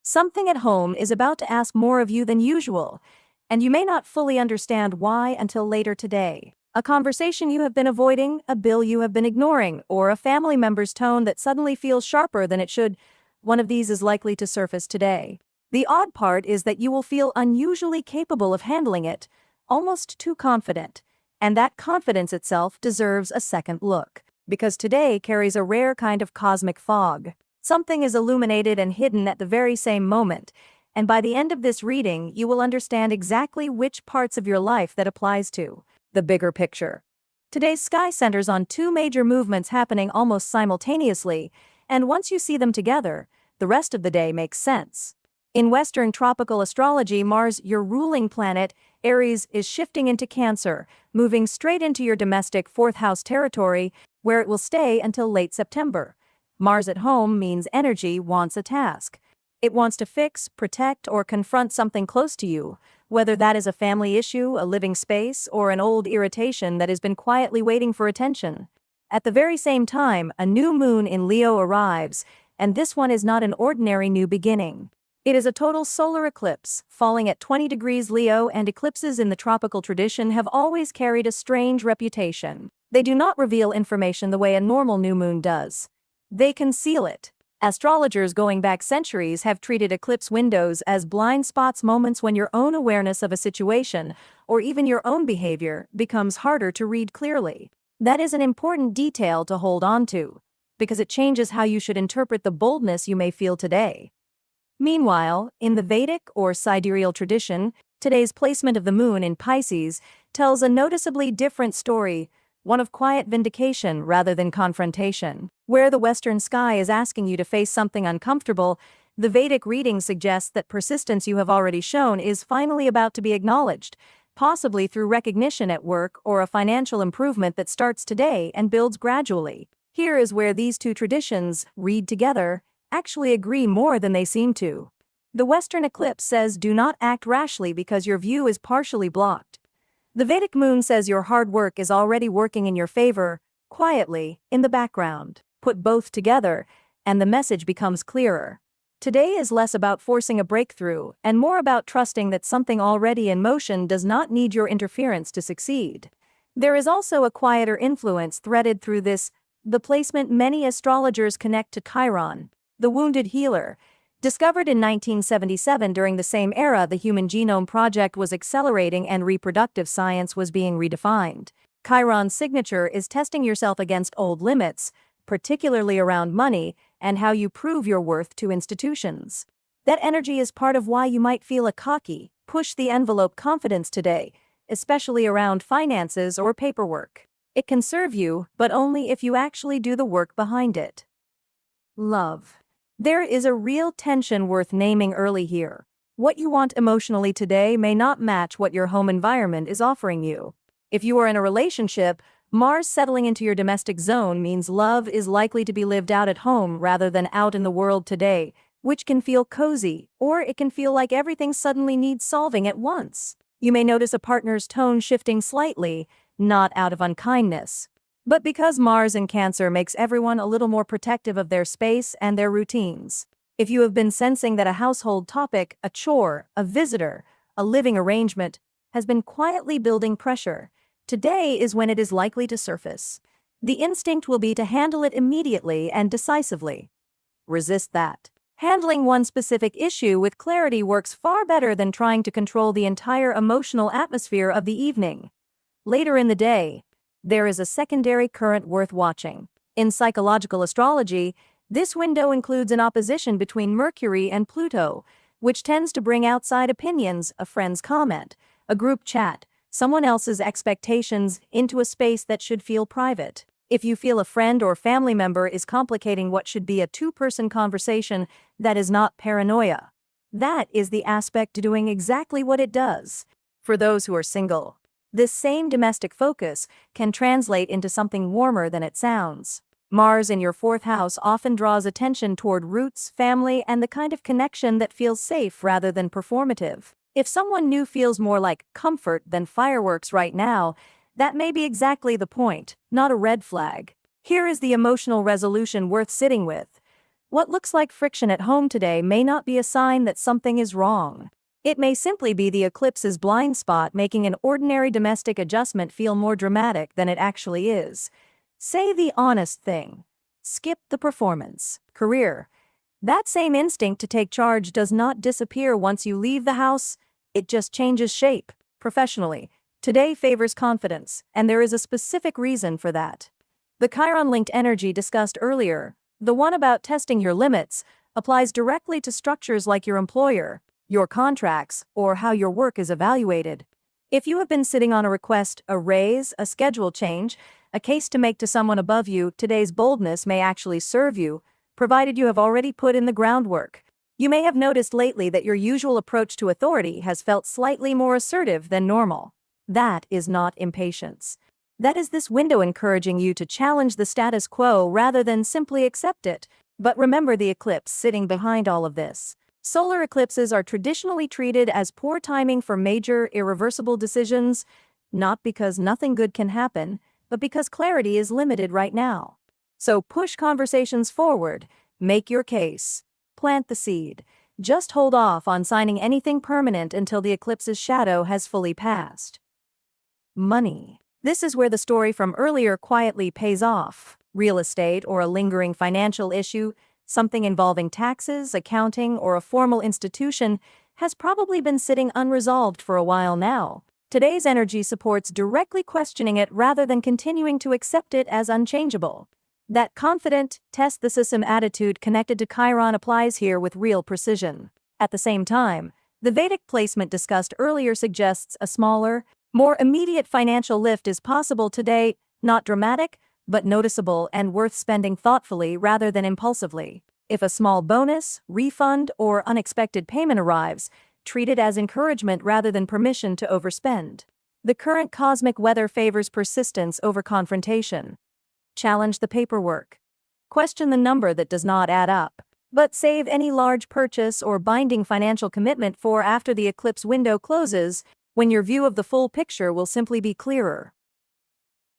Something at home is about to ask more of you than usual, and you may not fully understand why until later today. A conversation you have been avoiding, a bill you have been ignoring, or a family member's tone that suddenly feels sharper than it should. One of these is likely to surface today. The odd part is that you will feel unusually capable of handling it, almost too confident, and that confidence itself deserves a second look, because today carries a rare kind of cosmic fog. Something is illuminated and hidden at the very same moment, and by the end of this reading, you will understand exactly which parts of your life that applies to. The bigger picture. Today's sky centers on two major movements happening almost simultaneously, and once you see them together, the rest of the day makes sense. In Western tropical astrology, Mars, your ruling planet, Aries, is shifting into Cancer, moving straight into your domestic fourth house territory, where it will stay until late September. Mars at home means energy wants a task. It wants to fix, protect, or confront something close to you, whether that is a family issue, a living space, or an old irritation that has been quietly waiting for attention. At the very same time, a new moon in Leo arrives, and this one is not an ordinary new beginning. It is a total solar eclipse, falling at 20 degrees Leo, and eclipses in the tropical tradition have always carried a strange reputation. They do not reveal information the way a normal new moon does. They conceal it. Astrologers going back centuries have treated eclipse windows as blind spots, moments when your own awareness of a situation, or even your own behavior, becomes harder to read clearly. That is an important detail to hold on to, because it changes how you should interpret the boldness you may feel today. Meanwhile, in the Vedic or sidereal tradition, today's placement of the moon in Pisces tells a noticeably different story, one of quiet vindication rather than confrontation. Where the Western sky is asking you to face something uncomfortable, the Vedic reading suggests that persistence you have already shown is finally about to be acknowledged, possibly through recognition at work or a financial improvement that starts today and builds gradually. Here is where these two traditions, read together, actually agree more than they seem to. The Western eclipse says do not act rashly because your view is partially blocked. The Vedic moon says your hard work is already working in your favor, quietly, in the background. Put both together, and the message becomes clearer. Today is less about forcing a breakthrough, and more about trusting that something already in motion does not need your interference to succeed. There is also a quieter influence threaded through this, the placement many astrologers connect to Chiron, the wounded healer. Discovered in 1977 during the same era the Human Genome Project was accelerating and reproductive science was being redefined. Chiron's signature is testing yourself against old limits, particularly around money and how you prove your worth to institutions. That energy is part of why you might feel a cocky, push-the-envelope confidence today, especially around finances or paperwork. It can serve you, but only if you actually do the work behind it. Love. There is a real tension worth naming early here. What you want emotionally today may not match what your home environment is offering you. If you are in a relationship, Mars settling into your domestic zone means love is likely to be lived out at home rather than out in the world today, which can feel cozy, or it can feel like everything suddenly needs solving at once. You may notice a partner's tone shifting slightly, not out of unkindness, but because Mars in Cancer makes everyone a little more protective of their space and their routines. If you have been sensing that a household topic, a chore, a visitor, a living arrangement, has been quietly building pressure, today is when it is likely to surface. The instinct will be to handle it immediately and decisively. Resist that. Handling one specific issue with clarity works far better than trying to control the entire emotional atmosphere of the evening. Later in the day, there is a secondary current worth watching. In psychological astrology, this window includes an opposition between Mercury and Pluto, which tends to bring outside opinions, a friend's comment, a group chat, someone else's expectations into a space that should feel private. If you feel a friend or family member is complicating what should be a two-person conversation, that is not paranoia. That is the aspect doing exactly what it does. For those who are single, this same domestic focus can translate into something warmer than it sounds. Mars in your fourth house often draws attention toward roots, family, and the kind of connection that feels safe rather than performative. If someone new feels more like comfort than fireworks right now, that may be exactly the point, not a red flag. Here is the emotional resolution worth sitting with. What looks like friction at home today may not be a sign that something is wrong. It may simply be the eclipse's blind spot making an ordinary domestic adjustment feel more dramatic than it actually is. Say the honest thing. Skip the performance. Career. That same instinct to take charge does not disappear once you leave the house, it just changes shape. Professionally, today favors confidence, and there is a specific reason for that. The Chiron-linked energy discussed earlier, the one about testing your limits, applies directly to structures like your employer, your contracts, or how your work is evaluated. If you have been sitting on a request, a raise, a schedule change, a case to make to someone above you, today's boldness may actually serve you, provided you have already put in the groundwork. You may have noticed lately that your usual approach to authority has felt slightly more assertive than normal. That is not impatience. That is this window encouraging you to challenge the status quo rather than simply accept it. But remember the eclipse sitting behind all of this. Solar eclipses are traditionally treated as poor timing for major, irreversible decisions, not because nothing good can happen, but because clarity is limited right now. So push conversations forward, make your case, plant the seed. Just hold off on signing anything permanent until the eclipse's shadow has fully passed. Money. This is where the story from earlier quietly pays off. Real estate or a lingering financial issue, something involving taxes, accounting, or a formal institution, has probably been sitting unresolved for a while now. Today's energy supports directly questioning it rather than continuing to accept it as unchangeable. That confident, test-the-system attitude connected to Chiron applies here with real precision. At the same time, the Vedic placement discussed earlier suggests a smaller, more immediate financial lift is possible today, not dramatic, but noticeable and worth spending thoughtfully rather than impulsively. If a small bonus, refund, or unexpected payment arrives, treat it as encouragement rather than permission to overspend. The current cosmic weather favors persistence over confrontation. Challenge the paperwork. Question the number that does not add up, but save any large purchase or binding financial commitment for after the eclipse window closes, when your view of the full picture will simply be clearer.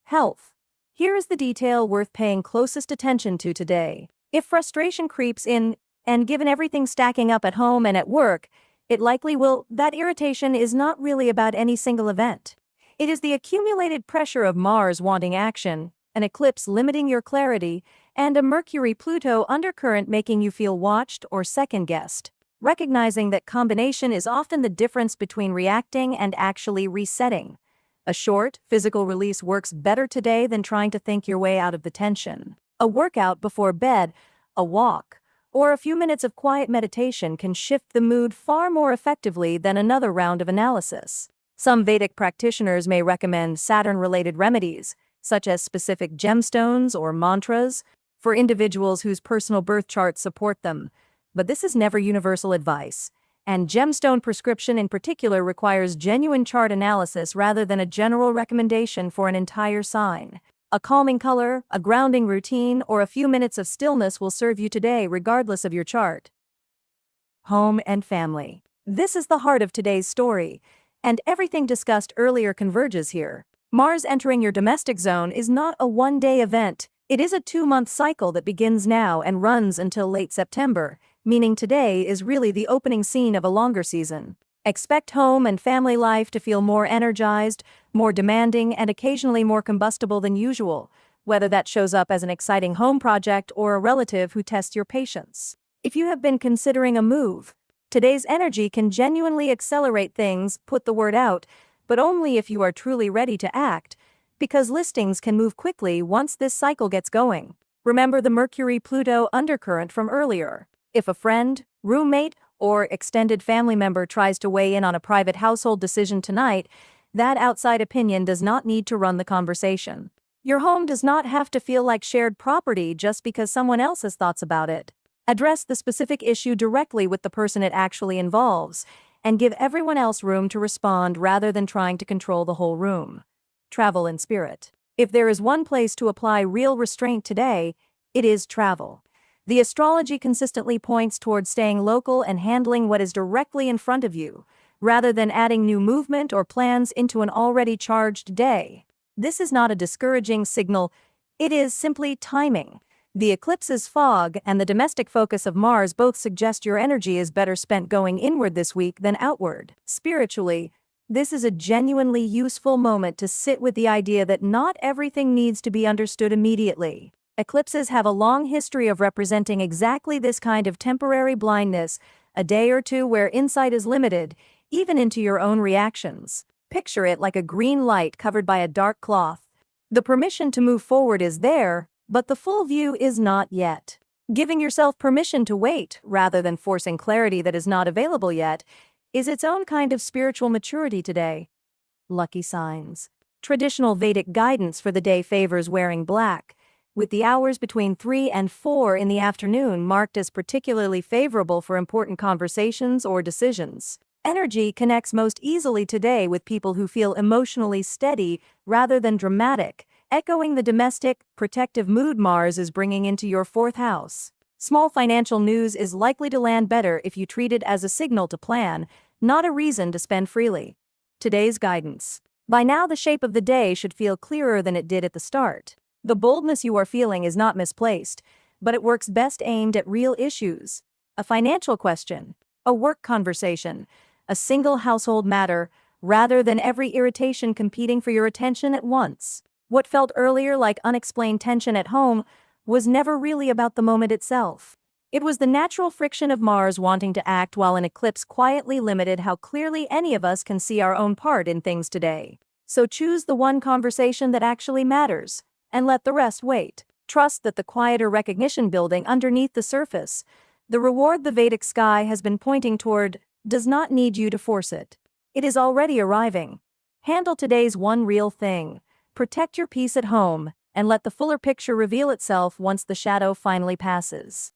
Health. Here is the detail worth paying closest attention to today. If frustration creeps in, and given everything stacking up at home and at work, it likely will, that irritation is not really about any single event. It is the accumulated pressure of Mars wanting action, an eclipse limiting your clarity, and a Mercury-Pluto undercurrent making you feel watched or second-guessed. Recognizing that combination is often the difference between reacting and actually resetting. A short, physical release works better today than trying to think your way out of the tension. A workout before bed, a walk, or a few minutes of quiet meditation can shift the mood far more effectively than another round of analysis. Some Vedic practitioners may recommend Saturn-related remedies, such as specific gemstones or mantras, for individuals whose personal birth charts support them. But this is never universal advice, and gemstone prescription in particular requires genuine chart analysis rather than a general recommendation for an entire sign. A calming color, a grounding routine, or a few minutes of stillness will serve you today regardless of your chart. Home and family. This is the heart of today's story, and everything discussed earlier converges here. Mars entering your domestic zone is not a one-day event. It is a 2-month cycle that begins now and runs until late September, meaning today is really the opening scene of a longer season. Expect home and family life to feel more energized, more demanding, and occasionally more combustible than usual, whether that shows up as an exciting home project or a relative who tests your patience. If you have been considering a move, today's energy can genuinely accelerate things, put the word out, but only if you are truly ready to act, because listings can move quickly once this cycle gets going. Remember the Mercury-Pluto undercurrent from earlier. If a friend, roommate, or extended family member tries to weigh in on a private household decision tonight, that outside opinion does not need to run the conversation. Your home does not have to feel like shared property just because someone else has thoughts about it. Address the specific issue directly with the person it actually involves, and give everyone else room to respond rather than trying to control the whole room. Travel in spirit. If there is one place to apply real restraint today, it is travel. The astrology consistently points towards staying local and handling what is directly in front of you, rather than adding new movement or plans into an already charged day. This is not a discouraging signal, it is simply timing. The eclipse's fog and the domestic focus of Mars both suggest your energy is better spent going inward this week than outward. Spiritually, this is a genuinely useful moment to sit with the idea that not everything needs to be understood immediately. Eclipses have a long history of representing exactly this kind of temporary blindness, a day or two where insight is limited, even into your own reactions. Picture it like a green light covered by a dark cloth. The permission to move forward is there, but the full view is not yet. Giving yourself permission to wait, rather than forcing clarity that is not available yet, is its own kind of spiritual maturity today. Lucky signs. Traditional Vedic guidance for the day favors wearing black, with the hours between 3 and 4 in the afternoon marked as particularly favorable for important conversations or decisions. Energy connects most easily today with people who feel emotionally steady rather than dramatic, echoing the domestic, protective mood Mars is bringing into your 4th house. Small financial news is likely to land better if you treat it as a signal to plan, not a reason to spend freely. Today's guidance. By now, the shape of the day should feel clearer than it did at the start. The boldness you are feeling is not misplaced, but it works best aimed at real issues. A financial question, a work conversation, a single household matter, rather than every irritation competing for your attention at once. What felt earlier like unexplained tension at home was never really about the moment itself. It was the natural friction of Mars wanting to act while an eclipse quietly limited how clearly any of us can see our own part in things today. So choose the one conversation that actually matters, and let the rest wait. Trust that the quieter recognition building underneath the surface, the reward the Vedic sky has been pointing toward, does not need you to force it. It is already arriving. Handle today's one real thing. Protect your peace at home, and let the fuller picture reveal itself once the shadow finally passes.